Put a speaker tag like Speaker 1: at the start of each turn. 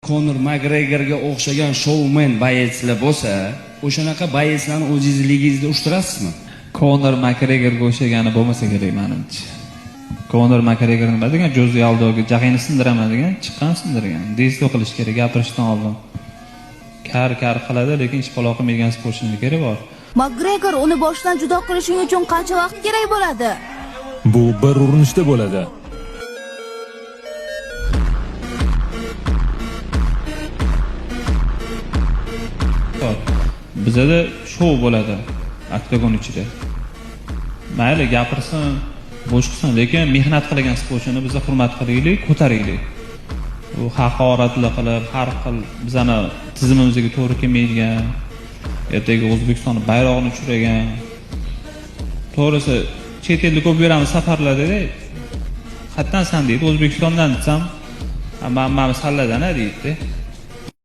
Speaker 1: Konor Makgregorga o'xshagan shoumen boyetslar bo'lsa, o'shanaqa boyetslarni o'zingiz ligingizda ushtirasizmi?
Speaker 2: Konor Makgregorga o'xshagani bo'lmasa kerak menimcha. Konor Makgregor nima degan? Joze Aldoga jag'ini sindiraman degan, chiqqan sindirgan. Desto qilish kerak gapirishdan oldin. Kar qiladi, lekin ish paloq qilmaydigan sportchining kerak bor.
Speaker 3: Makgregor uni boshdan judo qilishing uchun qancha vaqt kerak bo'ladi?
Speaker 4: Bu bir urinishda bo'ladi.
Speaker 2: Bizada shou bo'ladi oktagon ichida. Mayli gapirsin, bo'sh qilsin, lekin mehnat qilgan sportchini biz hurmat qilaylik, ko'taraylik. U haqoratli qilib, har xil bizani tizimimizga to'g'ri kelmaydigan, ertaga O'zbekiston bayrog'ini tushirgan. To'g'risi, chet elga ko'p beramiz safarlarda-da. Hattan san deydi, O'zbekistondan desam, men salladan deydi.